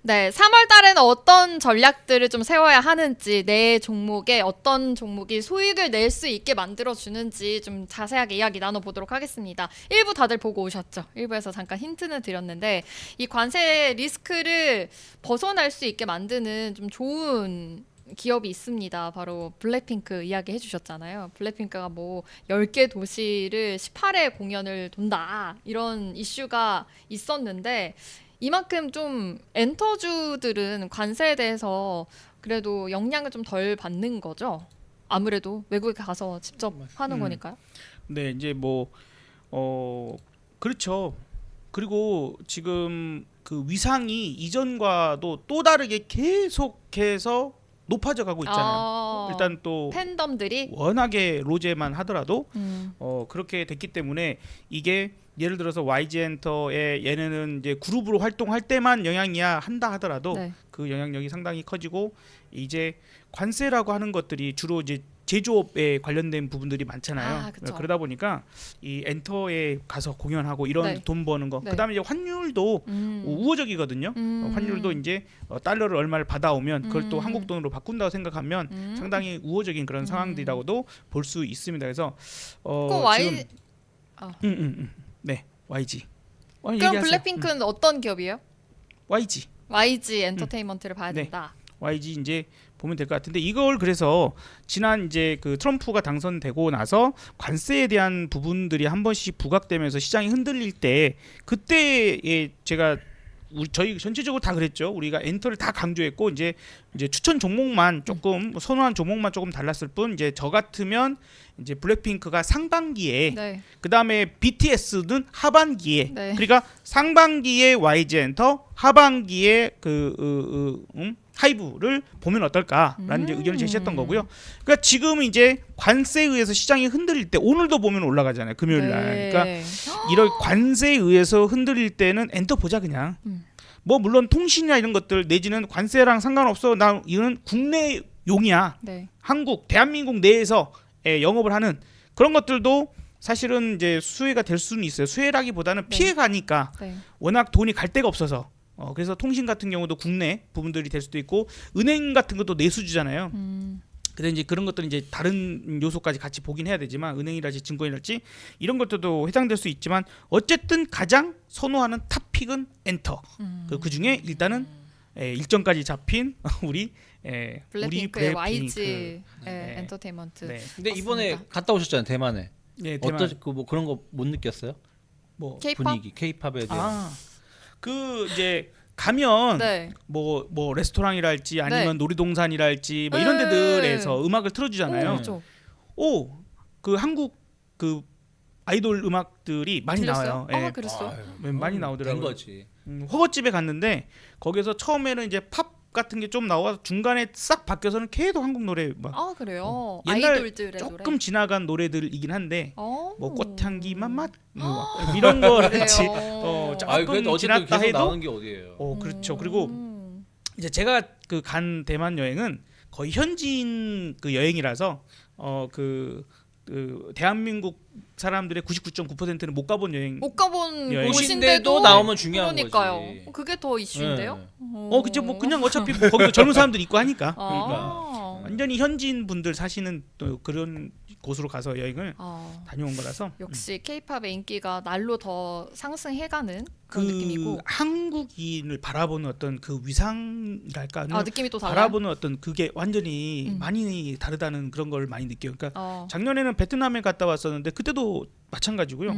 네, 3월 달에는 어떤 전략들을 좀 세워야 하는지, 내 종목에 어떤 종목이 수익을 낼 수 있게 만들어주는지 좀 자세하게 이야기 나눠보도록 하겠습니다. 1부 다들 보고 오셨죠? 1부에서 잠깐 힌트는 드렸는데, 이 관세 리스크를 벗어날 수 있게 만드는 좀 좋은 기업이 있습니다. 바로 블랙핑크 이야기 해주셨잖아요. 블랙핑크가 뭐 10개 도시를 18회 공연을 돈다. 이런 이슈가 있었는데, 이만큼 좀 엔터주들은 관세에 대해서 그래도 영향을 좀 덜 받는 거죠. 아무래도 외국에 가서 직접 하는 음. 거니까요. 네, 이제 뭐 그렇죠. 그리고 지금 그 위상이 이전과도 또 다르게 계속해서 높아져 가고 있잖아요. 일단 또 팬덤들이 워낙에 로제만 하더라도 음, 그렇게 됐기 때문에 이게 예를 들어서 YG 엔터의 얘네는 이제 그룹으로 활동할 때만 영향이야 한다 하더라도 네. 그 영향력이 상당히 커지고 이제 관세라고 하는 것들이 주로 이제 제조업에 관련된 부분들이 많잖아요. 아, 그쵸. 그러다 보니까 이 엔터에 가서 공연하고 이런 네. 돈 버는 거, 네. 그다음에 이제 환율도 우호적이거든요. 환율도 이제 달러를 얼마를 받아오면 그걸 또 한국 돈으로 바꾼다고 생각하면 상당히 우호적인 그런 상황들이라고도 볼 수 있습니다. 그래서 그 Y 지금 네, YG. 그럼 얘기하세요. 블랙핑크는 어떤 기업이에요? YG. YG 엔터테인먼트를 봐야 네. 된다. YG 이제 보면 될 것 같은데 이걸 그래서 지난 이제 그 트럼프가 당선되고 나서 관세에 대한 부분들이 한 번씩 부각되면서 시장이 흔들릴 때 그때에 제가 저희 전체적으로 다 그랬죠. 우리가 엔터를 다 강조했고 이제 추천 종목만 조금 선호한 종목만 조금 달랐을 뿐 이제 저 같으면 이제 블랙핑크가 상반기에 네. 그다음에 BTS는 하반기에 네. 그러니까 상반기에 YG 엔터 하반기에 하이브를 보면 어떨까라는 이제 의견을 제시했던 거고요. 그러니까 지금 이제 관세에 의해서 시장이 흔들릴 때 오늘도 보면 올라가잖아요. 금요일 날. 네. 그러니까 이런 관세에 의해서 흔들릴 때는 엔터 보자 그냥. 뭐 물론 통신이나 이런 것들 내지는 관세랑 상관없어. 나 이거는 국내 용이야. 네. 한국 대한민국 내에서 영업을 하는 그런 것들도 사실은 이제 수혜가 될 수는 있어요. 수혜라기보다는 네. 피해가니까 네. 워낙 돈이 갈 데가 없어서 그래서 통신 같은 경우도 국내 부분들이 될 수도 있고 은행 같은 것도 내수주잖아요. 근데 이제 그런 것들은 이제 다른 요소까지 같이 보긴 해야 되지만 은행이랄지 증권이랄지 이런 것들도 해당될 수 있지만 어쨌든 가장 선호하는 탑픽은 엔터. 그 중에 일단은 일정까지 잡힌 우리 블랙핑크의 YG 블랙핑크. 네. 엔터테인먼트. 네. 근데 이번에 맞습니다. 갔다 오셨잖아요 대만에. 네, 대만 어떠 그뭐 그런 거 못 느꼈어요? 뭐 K-pop? 분위기 K-팝에 대한. 그 이제 가면 네. 뭐 레스토랑이랄지 아니면 네. 놀이동산이랄지 뭐 이런 네. 데들에서 음악을 틀어주잖아요. 오, 그렇죠. 그 한국 그 아이돌 음악들이 많이 들렸어요? 나와요. 예. 아, 그랬어. 많이 된 나오더라고요. 거지. 허거집에 갔는데 거기서 처음에는 이제 팝 같은 게 좀 나와서 중간에 싹 바뀌어서는 계속 한국 노래 막 아, 그래요. 옛날 아이돌들의 조금 노래. 지나간 노래들이긴 한데 뭐 뭐 꽃향기만 맛 뭐 이런 거같이 아 그래도 조금 어쨌든 지났다 계속 해도 나오는 게 어디예요? 그렇죠. 그리고 이제 제가 그 간 대만 여행은 거의 현지인 그 여행이라서 그 대한민국 사람들의 99.9%는 못 가본 여행. 못 가본 여행. 곳인데도 나오면 중요한 그러니까요. 거지. 그게 더 이슈인데요. 네. 그죠. 뭐 그냥 어차피 뭐 거기도 젊은 사람들 있고 하니까. 아. 완전히 현지인 분들 사시는 또 그런 곳으로 가서 여행을 아. 다녀온 거라서. 역시 K-팝의 인기가 날로 더 상승해가는 그런 느낌이고. 한국인을 바라보는 어떤 그 위상이랄까 아, 느낌이 또 달라요. 바라보는 어떤 그게 완전히 많이 다르다는 그런 걸 많이 느껴요. 그러니까 작년에는 베트남에 갔다 왔었는데 그때도 마찬가지고요.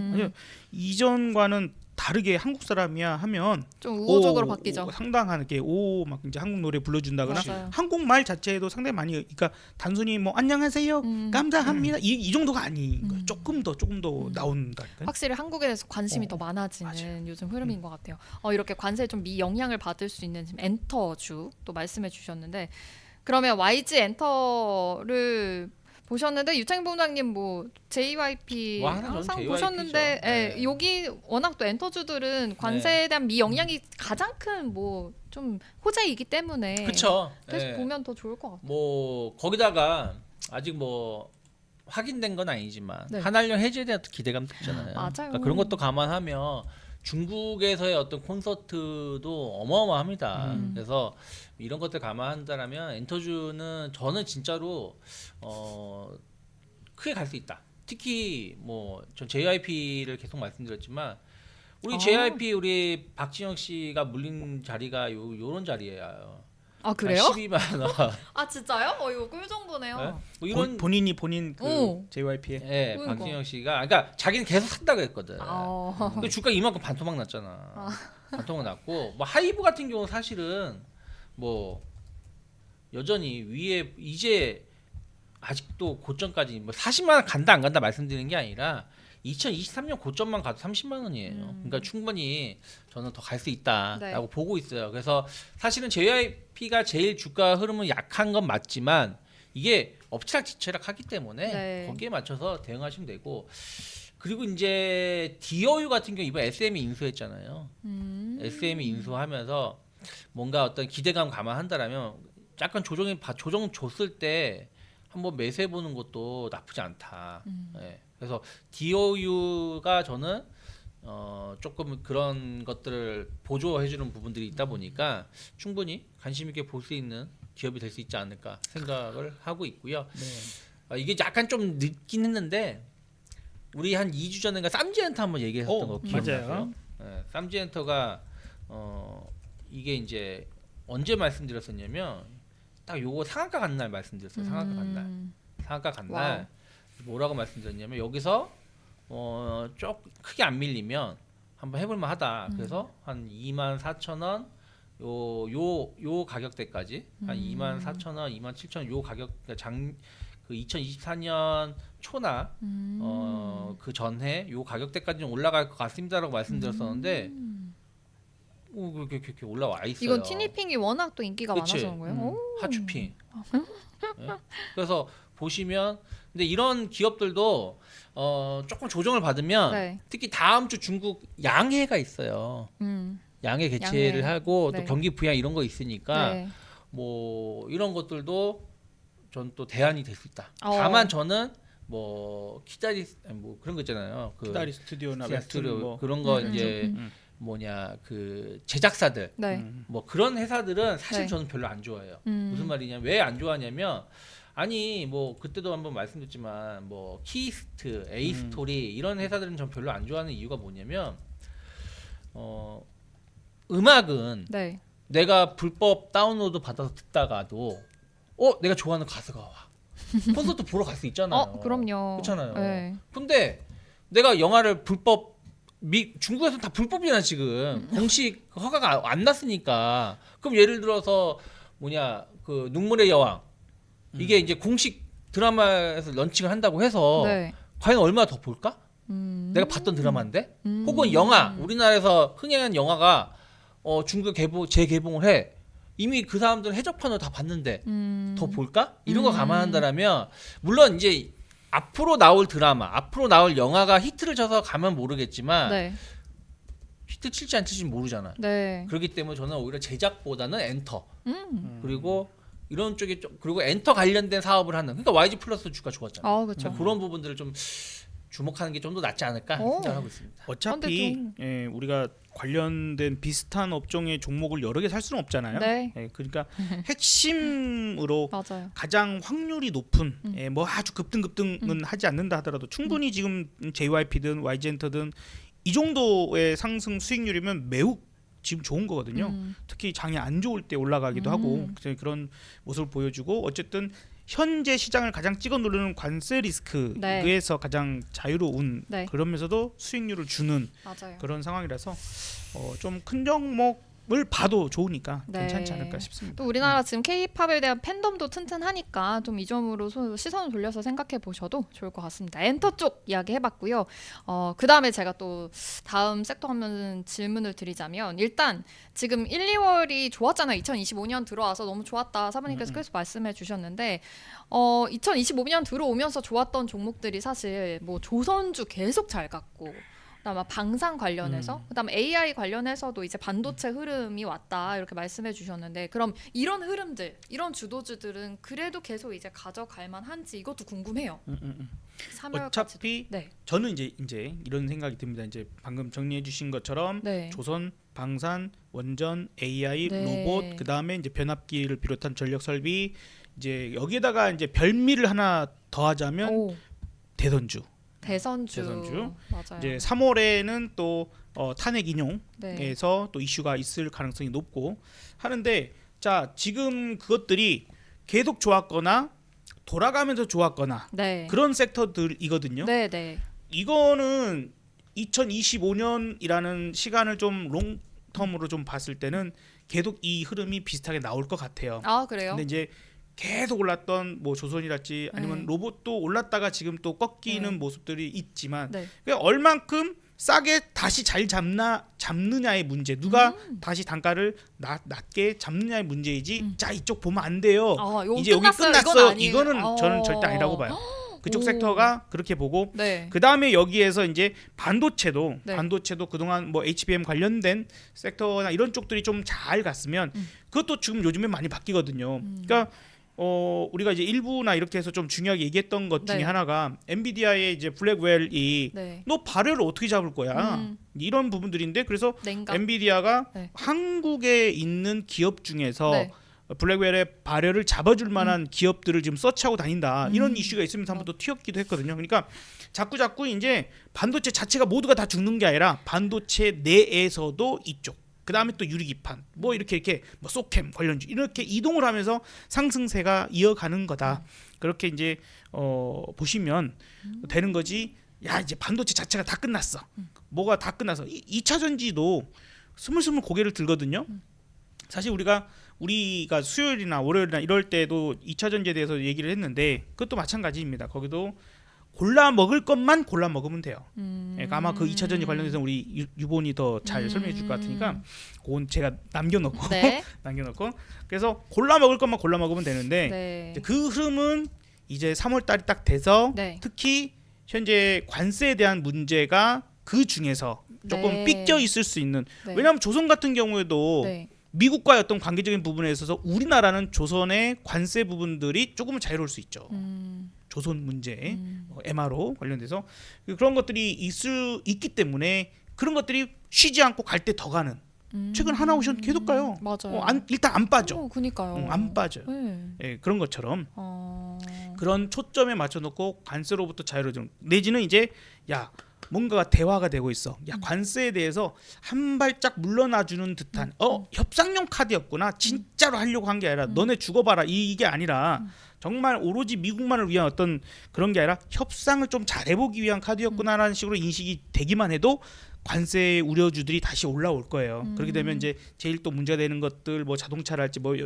이전과는 다르게 한국 사람이야 하면 좀 우호적으로 바뀌죠. 상당하게 막 이제 한국 노래 불러준다거나 맞아요. 한국말 자체에도 상당히 많이 그러니까 단순히 뭐 안녕하세요 감사합니다 이 정도가 아닌 거예요. 조금 더 나온다니까. 확실히 한국에 대해서 관심이 더 많아지는 맞아요. 요즘 흐름인 것 같아요. 이렇게 관세에 좀 영향을 받을 수 있는 지금 엔터주 또 말씀해 주셨는데 그러면 YG 엔터를 보셨는데 유창 본부장님 뭐 JYP 뭐 항상 항상 저는 보셨는데 JYP 죠. 예, 네. 여기 워낙 또 엔터주들은 관세에 대한 영향이 가장 큰 뭐 좀 호재이기 때문에 그렇죠. 계속 보면 더 좋을 것 같아요. 뭐 거기다가 아직 뭐 확인된 건 아니지만 네. 한한령 해제에 대한 기대감도 있잖아요. 맞아요. 그러니까 그런 것도 감안하면 중국에서의 어떤 콘서트도 어마어마합니다. 음. 그래서 이런 것들 감안한다라면 엔터주는 저는 진짜로 크게 갈 수 있다. 특히 뭐 전 JYP를 계속 말씀드렸지만 우리 아. JYP 우리 박진영 씨가 물린 자리가 요런 자리예요. 아 그래요? 12만 원. 아 진짜요? 이거 꿀 정보네요. 네? 뭐 이런 본인 그 오. JYP에 예, 그러니까. 박진영 씨가 그러니까 자기는 계속 산다고 했거든. 아. 근데 주가 이만큼 반토막 났잖아. 반토막 났고 뭐 하이브 같은 경우는 사실은 뭐 여전히 위에 이제 아직도 고점까지 뭐 40만 원 간다 안 간다 말씀드리는 게 아니라 2023년 고점만 가도 30만 원이에요. 그러니까 충분히 저는 더 갈 수 있다라고 네. 보고 있어요. 그래서 사실은 JYP가 제일 주가 흐름은 약한 건 맞지만 이게 엎치락뒤치락 하기 때문에 네. 거기에 맞춰서 대응하시면 되고 그리고 이제 DOU 같은 경우 이번 SM이 인수했잖아요. SM이 인수하면서 뭔가 어떤 기대감 감안한다라면 약간 조정 줬을 때 한번 매수해 보는 것도 나쁘지 않다. 예. 그래서 DOU가 저는 조금 그런 것들을 보조해 주는 부분들이 있다 보니까 충분히 관심 있게 볼 수 있는 기업이 될 수 있지 않을까 생각을 하고 있고요. 네. 이게 약간 좀 늦긴 했는데 우리 한 2주 전인가 쌈지엔터 한번 얘기했었던 거 기억나세요? 맞아요. 네, 쌈지엔터가 이게 이제 언제 말씀드렸었냐면 딱 요거 상한가 간 날 말씀드렸어요. 상한가 간 날. 상한가 간 날 뭐라고 말씀드렸냐면 여기서 쪽 크게 안 밀리면 한번 해볼 만하다. 그래서 한 24,000원 요 가격대까지 한 24,000원, 27,000원 요 가격 그 2024년 초나 그 전에 요 가격대까지는 올라갈 것 같습니다라고 말씀드렸었는데 이렇게 올라와 있어요. 이건 티니핑이 워낙 또 인기가 그치? 많아서 그런 거예요. 오. 하추핑. 네? 그래서 보시면 근데 이런 기업들도 조금 조정을 받으면 네. 특히 다음 주 중국 양해가 있어요. 양해 개최를 양해. 하고 네. 또 경기 부양 이런 거 있으니까 네. 뭐 이런 것들도 전 또 대안이 될 수 있다. 어. 다만 저는 뭐 뭐 그런 거 있잖아요. 그 키다리 스튜디오나 스튜디오 웹툰 뭐 그런 거 음, 이제 음. 뭐냐 그 제작사들 네. 뭐 그런 회사들은 사실 네. 저는 별로 안 좋아해요. 음. 무슨 말이냐 왜 안 좋아하냐면 아니 뭐 그때도 한번 말씀드렸지만 뭐 키스트, 에이스토리 이런 회사들은 전 별로 안 좋아하는 이유가 뭐냐면 음악은 네. 내가 불법 다운로드 받아서 듣다가도 내가 좋아하는 가수가 와 콘서트 보러 갈 수 있잖아요. 그럼요. 그렇잖아요. 네. 근데 내가 영화를 불법 중국에서 다 불법이잖아 지금 공식 허가가 안 났으니까 그럼 예를 들어서 뭐냐 그 눈물의 여왕 이게 이제 공식 드라마에서 런칭을 한다고 해서 네. 과연 얼마나 더 볼까? 내가 봤던 드라마인데 혹은 영화 우리나라에서 흥행한 영화가 중국에 재개봉을 해 이미 그 사람들은 해적판으로 다 봤는데 더 볼까? 이런 거 감안한다라면 물론 이제 앞으로 나올 드라마, 앞으로 나올 영화가 히트를 쳐서 가면 모르겠지만 네. 히트 칠지 안 칠지 모르잖아. 네. 그렇기 때문에 저는 오히려 제작보다는 엔터 그리고 이런 쪽에 좀 그리고 엔터 관련된 사업을 하는 그러니까 YG 플러스 주가 좋았잖아. 아, 그렇죠. 그러니까 그런 부분들을 좀 주목하는 게 좀 더 낫지 않을까 오. 생각하고 있습니다. 어차피 근데 예, 우리가 관련된 비슷한 업종의 종목을 여러 개 살 수는 없잖아요. 네. 예, 그러니까 핵심으로 맞아요. 가장 확률이 높은 뭐 아주 급등은 하지 않는다 하더라도 충분히 지금 JYP든 YG엔터든 이 정도의 상승 수익률이면 매우 지금 좋은 거거든요. 특히 장이 안 좋을 때 올라가기도 하고 그런 모습을 보여주고 어쨌든 현재 시장을 가장 찍어 누르는 관세 리스크에서 가장 자유로운 네. 그러면서도 수익률을 주는 맞아요. 그런 상황이라서 좀 큰 종목을 봐도 좋으니까 네. 괜찮지 않을까 싶습니다. 또 우리나라 지금 K-팝에 대한 팬덤도 튼튼하니까 좀 이 점으로 시선을 돌려서 생각해 보셔도 좋을 것 같습니다. 엔터 쪽 이야기 해봤고요. 그 다음에 제가 또 다음 섹터 하면 질문을 드리자면 일단 지금 1, 2월이 좋았잖아요. 2025년 들어와서 너무 좋았다. 사부님께서 계속 말씀해 주셨는데 2025년 들어오면서 좋았던 종목들이 사실 뭐 조선주 계속 잘 갔고 그다음에 방산 관련해서 그다음에 AI 관련해서도 이제 반도체 흐름이 왔다 이렇게 말씀해 주셨는데 그럼 이런 흐름들 이런 주도주들은 그래도 계속 이제 가져갈 만한지 이것도 궁금해요. 3월까지. 어차피 네. 저는 이제 이런 생각이 듭니다. 이제 방금 정리해 주신 것처럼 네. 조선, 방산, 원전, AI, 네. 로봇, 그다음에 이제 변압기를 비롯한 전력 설비 이제 여기에다가 이제 별미를 하나 더하자면 오, 대선주. 대선주. 맞아요. 이제 3월에는 또 탄핵 인용에서 네. 또 이슈가 있을 가능성이 높고 하는데 자 지금 그것들이 계속 좋았거나 돌아가면서 좋았거나 네. 그런 섹터들이거든요. 네, 네. 이거는 2025년이라는 시간을 좀 롱텀으로 좀 봤을 때는 계속 이 흐름이 비슷하게 나올 것 같아요. 아, 그래요? 근데 이제 계속 올랐던 뭐 조선이랄지 아니면 네. 로봇도 올랐다가 지금 또 꺾이는 네. 모습들이 있지만 네. 그러니까 얼만큼 싸게 다시 잘 잡느냐의 문제, 누가 다시 단가를 낮게 잡느냐의 문제이지. 자 이쪽 보면 안 돼요. 이건 이제 여기 끝났어요. 이건 끝났어. 아니에요. 이거는 저는 절대 아니라고 봐요. 그쪽 오. 섹터가 그렇게 보고 네. 그 다음에 여기에서 이제 반도체도 네. 그동안 뭐 HBM 관련된 섹터나 이런 쪽들이 좀 잘 갔으면 그것도 지금 요즘에 많이 바뀌거든요. 그러니까 우리가 이제 일부나 이렇게 해서 좀 중요하게 얘기했던 것 중에 네. 하나가 엔비디아의 이제 블랙웰이 네. 너 발열을 어떻게 잡을 거야? 음. 이런 부분들인데 그래서 냉각. 엔비디아가 네. 한국에 있는 기업 중에서 네. 블랙웰의 발열을 잡아줄 만한 기업들을 지금 서치하고 다닌다. 이런 이슈가 있으면서 한번 또 튀었기도 했거든요. 그러니까 자꾸 이제 반도체 자체가 모두가 다 죽는 게 아니라 반도체 내에서도 이쪽, 그 다음에 또 유리기판, 뭐 이렇게 뭐 소캠 관련주 이렇게 이동을 하면서 상승세가 이어가는 거다. 그렇게 이제 보시면 되는 거지. 야 이제 반도체 자체가 다 끝났어. 뭐가 다 끝나서 2차 전지도 스물스물 고개를 들거든요. 사실 우리가 수요일이나 월요일이나 이럴 때도 2차 전지에 대해서 얘기를 했는데 그것도 마찬가지입니다. 거기도 골라 먹을 것만 골라 먹으면 돼요. 그러니까 아마 그 2차 전지 관련해서 우리 유본이 더 잘 설명해 줄 것 같으니까 그건 제가 남겨놓고 네. 그래서 골라 먹을 것만 골라 먹으면 되는데 네. 이제 그 흐름은 이제 3월 달이 딱 돼서 네. 특히 현재 관세에 대한 문제가 그 중에서 조금 네. 삐껴 있을 수 있는 네. 왜냐하면 조선 같은 경우에도 네. 미국과의 어떤 관계적인 부분에 있어서 우리나라는 조선의 관세 부분들이 조금은 자유로울 수 있죠. 조선 문제, MRO 관련돼서 그런 것들이 있기 때문에 그런 것들이 쉬지 않고 갈 때 더 가는. 최근 하나오션 계속 가요. 맞아요. 일단 안 빠져. 그니까요. 안 빠져요. 네. 예, 그런 것처럼 어... 그런 초점에 맞춰놓고 관세로부터 자유로워지는 내지는 이제 야 뭔가가 대화가 되고 있어. 야 관세에 대해서 한 발짝 물러나주는 듯한 협상용 카드였구나. 진짜로 하려고 한 게 아니라 너네 죽어봐라 이게 아니라 정말 오로지 미국만을 위한 어떤 그런 게 아니라 협상을 좀 잘해보기 위한 카드였구나라는 식으로 인식이 되기만 해도 관세 우려주들이 다시 올라올 거예요. 그렇게 되면 이제 제일 또 문제가 되는 것들 뭐 자동차랄지 뭐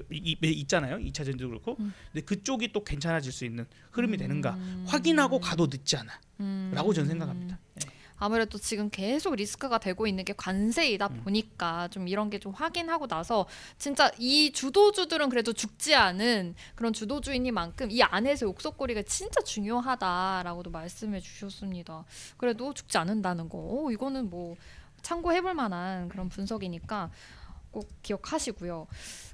있잖아요. 2차 전지도 그렇고. 근데 그쪽이 또 괜찮아질 수 있는 흐름이 되는가 확인하고 가도 늦지 않아. 라고 저는 생각합니다. 네. 아무래도 지금 계속 리스크가 되고 있는 게 관세이다 보니까 좀 이런 게 좀 확인하고 나서 진짜 이 주도주들은 그래도 죽지 않은 그런 주도주이니만큼 이 안에서 욕설거리가 진짜 중요하다라고도 말씀해 주셨습니다. 그래도 죽지 않는다는 거 이거는 뭐 참고해볼 만한 그런 분석이니까 꼭 기억하시고요.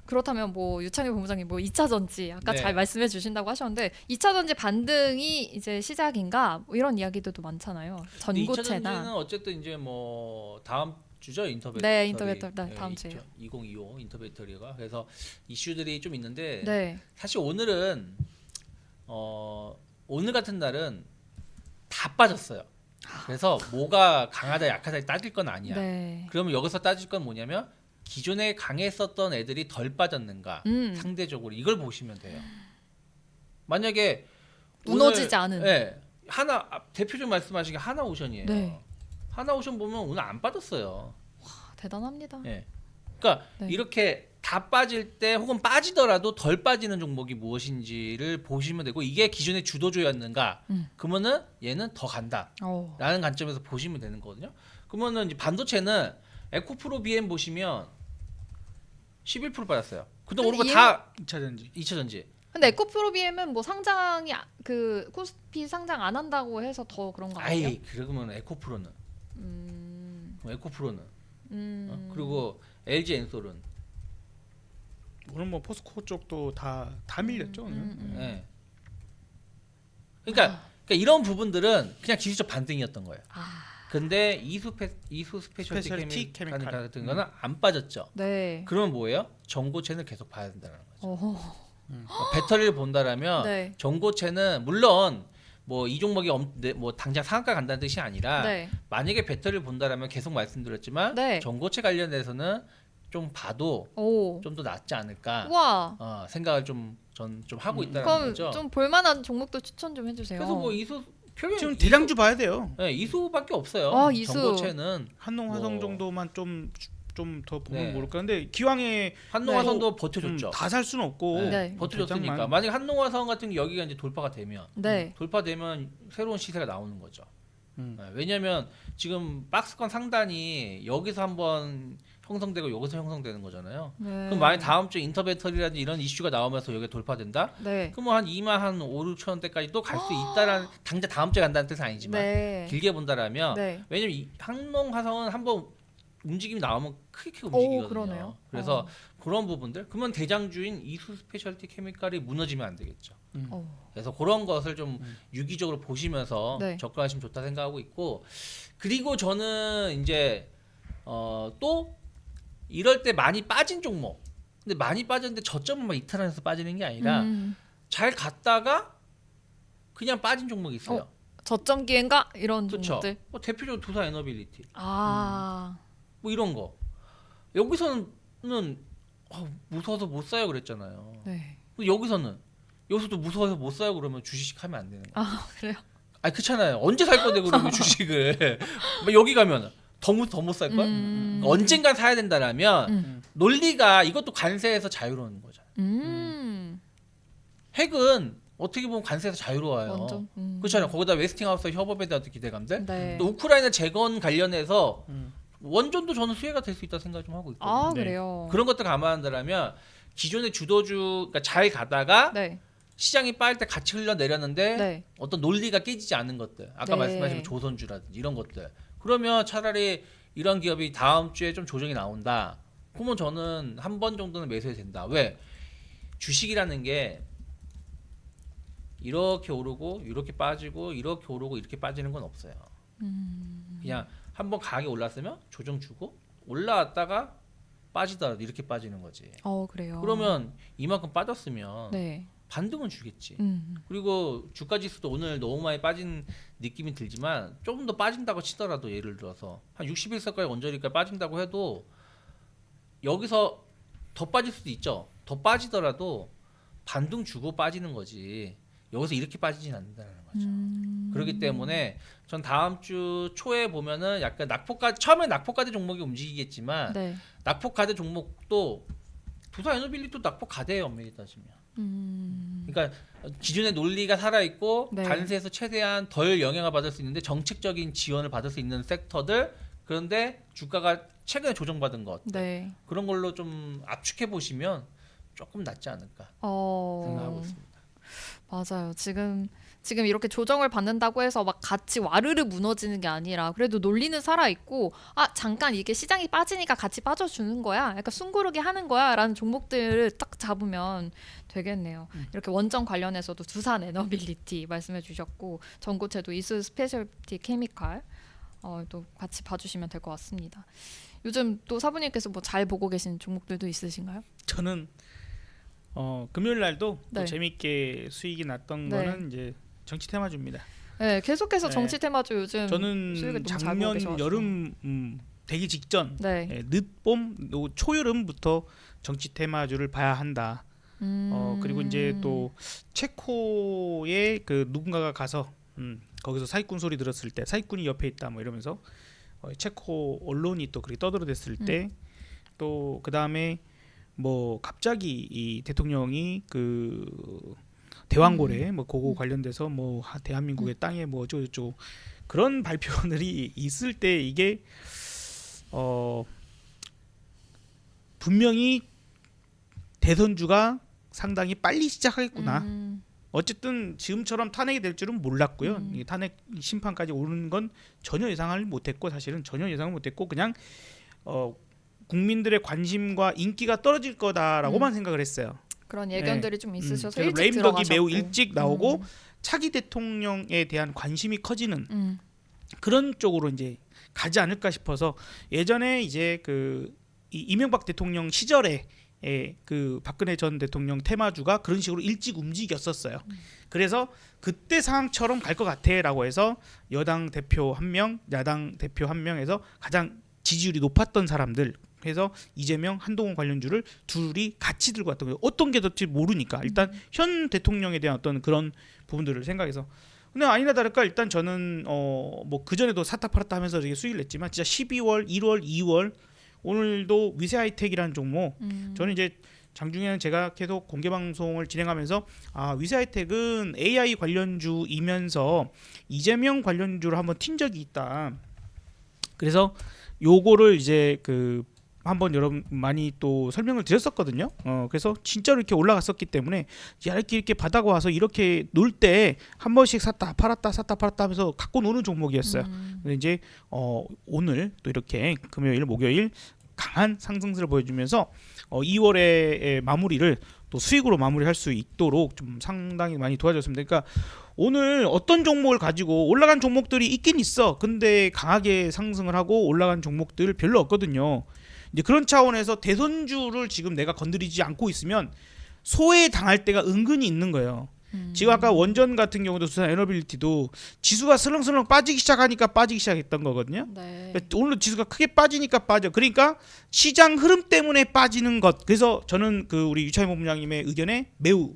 그렇다면 뭐 유창희 본부장님 뭐 2차 전지 아까 네. 잘 말씀해 주신다고 하셨는데 2차 전지 반등이 이제 시작인가 뭐 이런 이야기들도 많잖아요. 2차 전고체나 전지는 어쨌든 이제 뭐 다음 주죠 인터배터리. 네, 인터배터리. 네, 다음 주에요. 2025 인터배터리가 그래서 이슈들이 좀 있는데 네. 사실 오늘은 오늘 같은 날은 다 빠졌어요. 그래서 뭐가 강하다 약하다 따질 건 아니야. 네. 그러면 여기서 따질 건 뭐냐면 기존에 강했었던 애들이 덜 빠졌는가 상대적으로 이걸 보시면 돼요. 만약에 무너지지 않은. 네, 대표적으로 말씀하신 게 하나오션이에요. 네. 하나오션 보면 오늘 안 빠졌어요. 대단합니다. 네. 그러니까 네. 이렇게 다 빠질 때 혹은 빠지더라도 덜 빠지는 종목이 무엇인지를 보시면 되고 이게 기존의 주도주였는가? 그러면은 얘는 더 간다라는 관점에서 보시면 되는 거거든요. 그러면은 이제 반도체는 에코프로 BM 보시면 11% 빠졌어요. 근데 오른 거 다 2차 전지. 근데 에코프로비엠은 뭐 상장이 그 코스피 상장 안 한다고 해서 더 그런 거 아니에요? 아이 그러면 에코프로는 에코프로는 그리고 LG 엔솔은 오늘 뭐 포스코 쪽도 다 밀렸죠. 오늘. 네. 그러니까 이런 부분들은 그냥 기술적 반등이었던 거예요. 근데 이수 스페셜티 스페셜티 케미칼 케미칼. 같은 거는 안 빠졌죠. 네. 그러면 뭐예요? 전고체는 계속 봐야 된다는 거죠. 어허. 배터리를 본다라면 네. 전고체는 물론 뭐 이 종목이 뭐 당장 상한가 간다는 뜻이 아니라 네. 만약에 배터리를 본다라면 계속 말씀드렸지만 네. 전고체 관련해서는 좀 봐도 오. 좀 더 낫지 않을까 와. 생각을 전 좀 하고 있다는 그럼 거죠. 좀 볼만한 종목도 추천 좀 해주세요. 그래서 뭐 이수 표현 지금 대장주 봐야 돼요. 네, 이수밖에 없어요. 아, 이수. 전고체는 한농화성 뭐. 정도만 좀 더 보면 네. 모를까. 근데 기왕에 한농화성도 버텨줬죠. 다 살 수는 없고 네. 버텨줬으니까 대장만. 만약 한농화성 같은 게 여기가 이제 돌파가 되면 네. 돌파되면 새로운 시세가 나오는 거죠. 음. 왜냐하면 지금 박스권 상단이 여기서 한번 형성되고 여기서 형성되는 거잖아요. 네. 그럼 만약 다음 주에 인터배터리라든지 이런 이슈가 나오면서 여기가 돌파된다? 네. 그러면 한 2만 한 5, 6천 원대까지 또 갈 수 있다라는 당장 다음 주에 간다는 뜻은 아니지만 네. 길게 본다라면 네. 왜냐면 이 항농화성은 한번 움직임이 나오면 크게 오, 움직이거든요. 그러네요. 그래서 그런 부분들 그러면 대장주인 이수 스페셜티 케미칼이 무너지면 안 되겠죠. 어. 그래서 그런 것을 좀 유기적으로 보시면서 네. 접근하시면 좋다 생각하고 있고 그리고 저는 이제 또 이럴 때 많이 빠진 종목 근데 많이 빠졌는데 저점을 막 이탈하면서 빠지는 게 아니라 잘 갔다가 그냥 빠진 종목이 있어요. 저점 기회인가 이런 그렇죠. 종목들. 뭐 대표적으로 두산 에너빌리티 아. 뭐 이런 거 여기서는 무서워서 못 사요 그랬잖아요. 네. 근데 여기서도 무서워서 못 사요 그러면 주식 하면 안 되는 거예요. 아 그래요? 아니 그렇잖아요. 언제 살 건데 그러면 주식을 뭐 여기 가면 더 못 살 거야? 언젠간 사야 된다라면 논리가 이것도 관세에서 자유로운 거잖아요. 핵은 어떻게 보면 관세에서 자유로워요. 완전. 그렇잖아요. 거기다 웨스팅하우스 협업에 대한 기대감들. 네. 또 우크라이나 재건 관련해서 원전도 저는 수혜가 될 수 있다 생각 좀 하고 있거든요. 아 네. 그래요. 그런 것들 감안한다면 기존의 주도주 그러니까 잘 가다가 네. 시장이 빠질 때 같이 흘러내렸는데 네. 어떤 논리가 깨지지 않은 것들 아까 네. 말씀하신 조선주라든지 이런 것들 그러면 차라리 이런 기업이 다음 주에 좀 조정이 나온다 그러면 저는 한 번 정도는 매수해도 된다. 왜? 주식이라는 게 이렇게 오르고 이렇게 빠지고 이렇게 오르고 이렇게 빠지는 건 없어요. 그냥 한번 가격이 올랐으면 조정 주고 올라왔다가 빠지더라도 이렇게 빠지는 거지. 그래요. 그러면 이만큼 빠졌으면 네. 반등은 주겠지. 음. 그리고 주가 지수도 오늘 너무 많이 빠진 느낌이 들지만 조금 더 빠진다고 치더라도 예를 들어서 한 61세까지 언저리까지 빠진다고 해도 여기서 더 빠질 수도 있죠. 더 빠지더라도 반등 주고 빠지는 거지. 여기서 이렇게 빠지진 않는다는 거죠. 그렇기 때문에 전 다음 주 초에 보면은 약간 처음에 낙폭가대 종목이 움직이겠지만 네. 낙폭가대 종목도 두산 에너빌리티도 낙폭가대예요. 엄밀히 따지면. 그러니까 기존의 논리가 살아있고 네. 관세에서 최대한 덜 영향을 받을 수 있는데 정책적인 지원을 받을 수 있는 섹터들 그런데 주가가 최근에 조정받은 것 네. 그런 걸로 좀 압축해 보시면 조금 낫지 않을까 생각하고 있습니다. 맞아요. 지금 이렇게 조정을 받는다고 해서 막 같이 와르르 무너지는 게 아니라 그래도 논리는 살아 있고 잠깐 이게 시장이 빠지니까 같이 빠져주는 거야. 약간 숨고르기 하는 거야라는 종목들을 딱 잡으면 되겠네요. 이렇게 원전 관련해서도 두산 에너빌리티 말씀해 주셨고 전고체도 이수 스페셜티 케미칼 또 같이 봐주시면 될 것 같습니다. 요즘 또 사부님께서 뭐 잘 보고 계신 종목들도 있으신가요? 저는 금요일 날도 네. 또 재밌게 수익이 났던 네. 거는 이제 정치 테마주입니다. 네, 계속해서 네. 정치 테마주 요즘 저는 수익을 너무 잘 보고 작년 계셔가지고. 여름 되기 직전 네. 늦봄 초여름부터 정치 테마주를 봐야 한다. 그리고 이제 또 체코에 그 누군가가 가서 거기서 사기꾼 소리 들었을 때 사기꾼이 옆에 있다 뭐 이러면서 체코 언론이 또 그렇게 떠들어댔을 때 또 그 다음에 뭐 갑자기 이 대통령이 그 대왕고래 뭐 그거 관련돼서 뭐 대한민국의 땅에 뭐 어쩌고저쩌고 그런 발표들이 있을 때 이게 분명히 대선주가 상당히 빨리 시작하겠구나 어쨌든 지금처럼 탄핵이 될 줄은 몰랐고요. 이 탄핵 심판까지 오르는 건 전혀 예상을 못했고 사실은 전혀 예상을 못했고 그냥 국민들의 관심과 인기가 떨어질 거다라고만 생각을 했어요. 그런 예견들이 좀 있으셔서 그래서 일찍 레임덕이 들어가셨고. 매우 일찍 나오고 차기 대통령에 대한 관심이 커지는 그런 쪽으로 이제 가지 않을까 싶어서 예전에 이제 이 이명박 대통령 시절에 그 박근혜 전 대통령 테마주가 그런 식으로 일찍 움직였었어요. 그래서 그때 상황처럼 갈 것 같아라고 해서 여당 대표 1명, 야당 대표 1명에서 가장 지지율이 높았던 사람들 그래서 이재명, 한동훈 관련주를 둘이 같이 들고 왔던 거예요. 어떤 게 될지 모르니까 일단 현 대통령에 대한 어떤 그런 부분들을 생각해서 근데 아니나 다를까 일단 저는 뭐 그전에도 사타 팔았다 하면서 되게 수익을 냈지만 진짜 12월, 1월, 2월 오늘도 위세 하이텍이라는 종목 저는 이제 장중에는 제가 계속 공개 방송을 진행하면서 위세 하이텍은 AI 관련주이면서 이재명 관련주를 한번 튄 적이 있다. 그래서 요거를 이제 한번 여러분 많이 또 설명을 드렸었거든요. 그래서 진짜로 이렇게 올라갔었기 때문에 이렇게 바닥 와서 이렇게 놀 때 한 번씩 샀다 팔았다 하면서 갖고 노는 종목이었어요. 근데 이제 오늘 또 이렇게 금요일, 목요일 강한 상승세를 보여주면서 2월의 마무리를 또 수익으로 마무리할 수 있도록 좀 상당히 많이 도와줬습니다. 그러니까 오늘 어떤 종목을 가지고 올라간 종목들이 있긴 있어. 근데 강하게 상승을 하고 올라간 종목들 별로 없거든요. 이제 그런 차원에서 대선주를 지금 내가 건드리지 않고 있으면 소외당할 때가 은근히 있는 거예요. 지금 아까 원전 같은 경우도 두산 에너빌리티도 지수가 슬렁슬렁 빠지기 시작하니까 빠지기 시작했던 거거든요. 네. 그러니까 오늘 지수가 크게 빠지니까 빠져. 그러니까 시장 흐름 때문에 빠지는 것. 그래서 저는 우리 유창희 본부장님의 의견에 매우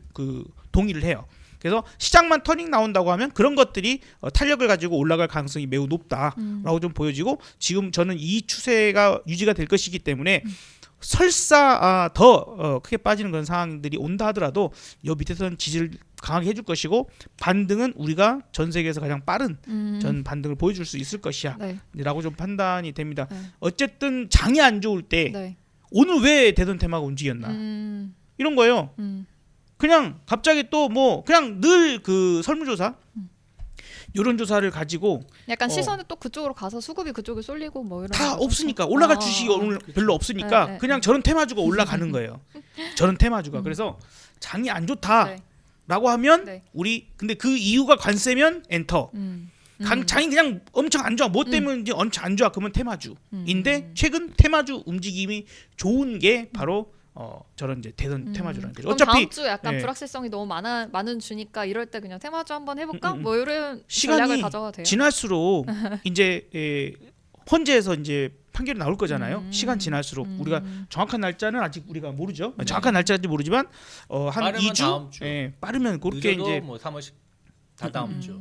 동의를 해요. 그래서 시장만 터닝 나온다고 하면 그런 것들이 탄력을 가지고 올라갈 가능성이 매우 높다라고 좀 보여지고 지금 저는 이 추세가 유지가 될 것이기 때문에 설사 더 크게 빠지는 그런 상황들이 온다 하더라도 이 밑에서는 지지를 강하게 해줄 것이고 반등은 우리가 전 세계에서 가장 빠른 전 반등을 보여줄 수 있을 것이야 네. 라고 좀 판단이 됩니다. 네. 어쨌든 장이 안 좋을 때 네. 오늘 왜 대선 테마가 움직였나 이런 거예요. 그냥 갑자기 또 뭐 그냥 늘 설문조사 이런 조사를 가지고 약간 시선이 또 그쪽으로 가서 수급이 그쪽에 쏠리고 뭐 이런 다 거죠. 없으니까 올라갈 주식이 오늘 별로 없으니까 네, 네, 그냥 저런 테마주가 올라가는 거예요. 저런 테마주가 그래서 장이 안 좋다라고 네. 하면 네. 우리 근데 그 이유가 관세면 엔터. 장이 그냥 엄청 안 좋아. 뭐 때문인지 엄청 안 좋아. 그러면 테마주인데 최근 테마주 움직임이 좋은 게 바로 저런 이제 대선 테마주라는 거죠. 그럼 어차피 다음 주 약간 예. 불확실성이 너무 많은 주니까 이럴 때 그냥 테마주 한번 해볼까? 뭐 이런 시간이 전략을 가져가도 돼요. 지날수록 이제 헌재에서 이제 판결이 나올 거잖아요. 시간 지날수록 우리가 정확한 날짜는 아직 우리가 모르죠. 정확한 날짜인지 모르지만 한 빠르면 2주 다음 주. 빠르면 그렇게 늦어도 이제 뭐 3월씩 다 다음 주.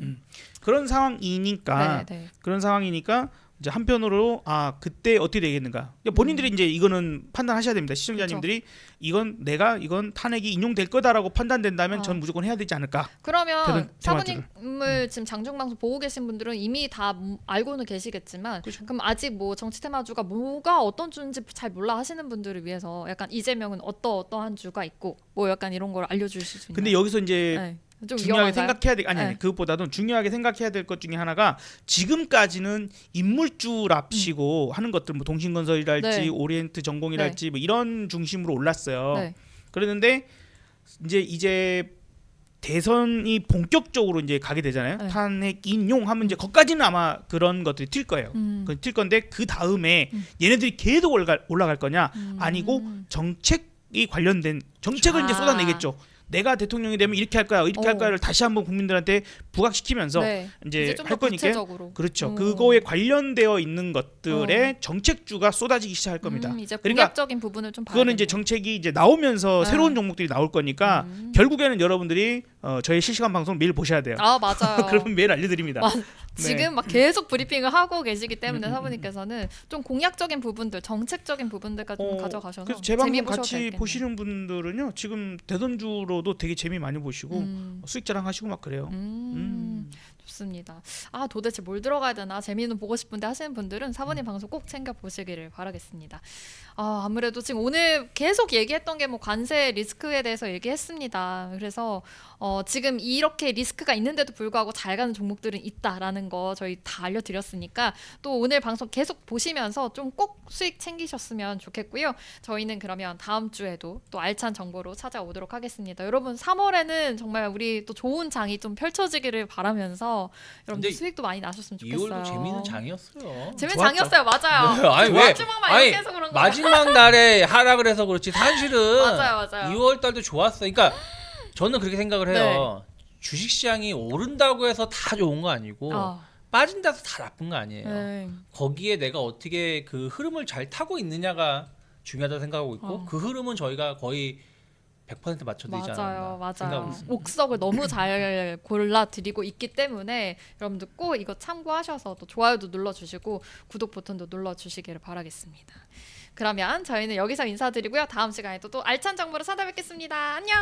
그런 상황이니까 네. 그런 상황이니까 이제 한편으로 그때 어떻게 되겠는가 본인들이 이제 이거는 판단하셔야 됩니다. 시청자님들이 이건 탄핵이 인용될 거다라고 판단된다면 전 무조건 해야 되지 않을까. 그러면 테마주를. 사부님을 지금 장중방송 보고 계신 분들은 이미 다 알고는 계시겠지만 그렇죠. 그럼 아직 뭐 정치 테마주가 뭐가 어떤 주인지 잘 몰라 하시는 분들을 위해서 약간 이재명은 어떠한 주가 있고 뭐 약간 이런 걸 알려주실 수 있나요? 근데 여기서 이제 네. 좀 중요하게 위험한가요? 생각해야 될 아니 네. 그것보다는 중요하게 생각해야 될 것 중에 하나가 지금까지는 인물주랍시고 하는 것들 뭐 동신건설이랄지 네. 오리엔트 전공이랄지 뭐 이런 중심으로 올랐어요. 네. 그랬는데 이제 대선이 본격적으로 이제 가게 되잖아요. 네. 탄핵 인용하면 이제 거기까지는 아마 그런 것들이 튈 거예요. 튈 건데 그 다음에 얘네들이 계속 올라갈 거냐 아니고 정책이 관련된 정책을 이제 쏟아내겠죠. 내가 대통령이 되면 이렇게 할 거야, 이렇게 할 거야를 다시 한번 국민들한테 부각시키면서 네. 이제 좀 할 더 거니까 구체적으로. 그렇죠. 그거에 관련되어 있는 것들의 정책주가 쏟아지기 시작할 겁니다. 이제 그러니까 공약적인 부분을 좀 봐야 그거는 이제 되네요. 정책이 이제 나오면서 새로운 종목들이 나올 거니까 결국에는 여러분들이 저희 실시간 방송 매일 보셔야 돼요. 맞아요. 그러면 매일 알려드립니다. 지금 막 계속 브리핑을 하고 계시기 때문에 사부님께서는 좀 공약적인 부분들, 정책적인 부분들까지 좀 가져가셔서 그래서 제 방송 재미 보셔도 같이 되겠네요. 보시는 분들은요 지금 대선주로도 되게 재미 많이 보시고 수익 자랑하시고 막 그래요. 좋습니다. 아 도대체 뭘 들어가야 되나 재미는 보고 싶은데 하시는 분들은 사부님 방송 꼭 챙겨 보시기를 바라겠습니다. 아무래도 지금 오늘 계속 얘기했던 게 뭐 관세 리스크에 대해서 얘기했습니다. 그래서 지금 이렇게 리스크가 있는데도 불구하고 잘 가는 종목들은 있다라는 거 저희 다 알려드렸으니까 또 오늘 방송 계속 보시면서 좀 꼭 수익 챙기셨으면 좋겠고요. 저희는 그러면 다음 주에도 또 알찬 정보로 찾아오도록 하겠습니다. 여러분 3월에는 정말 우리 또 좋은 장이 좀 펼쳐지기를 바라면서 여러분들 근데 수익도 많이 나셨으면 좋겠어요. 2월도 재미있는 장이었어요. 재밌는 좋았죠. 장이었어요. 맞아요. 네, 아니, 왜? 마지막만 아니, 이렇게 해서 그런 거 마지막 날에 하락을 해서 그렇지 사실은 맞아요. 2월 달도 좋았어. 그러니까 저는 그렇게 생각을 해요. 주식 시장이 오른다고 해서 다 좋은 거 아니고 빠진다고 해서 다 나쁜 거 아니에요. 네. 거기에 내가 어떻게 그 흐름을 잘 타고 있느냐가 중요하다고 생각하고 있고 그 흐름은 저희가 거의 100% 맞춰드리지 않았나 맞아요. 생각하고 있습니다. 옥석을 너무 잘 골라드리고 있기 때문에 여러분들 꼭 이거 참고하셔서 또 좋아요도 눌러주시고 구독 버튼도 눌러주시기를 바라겠습니다. 그러면 저희는 여기서 인사드리고요. 다음 시간에 또 알찬 정보로 찾아뵙겠습니다. 안녕.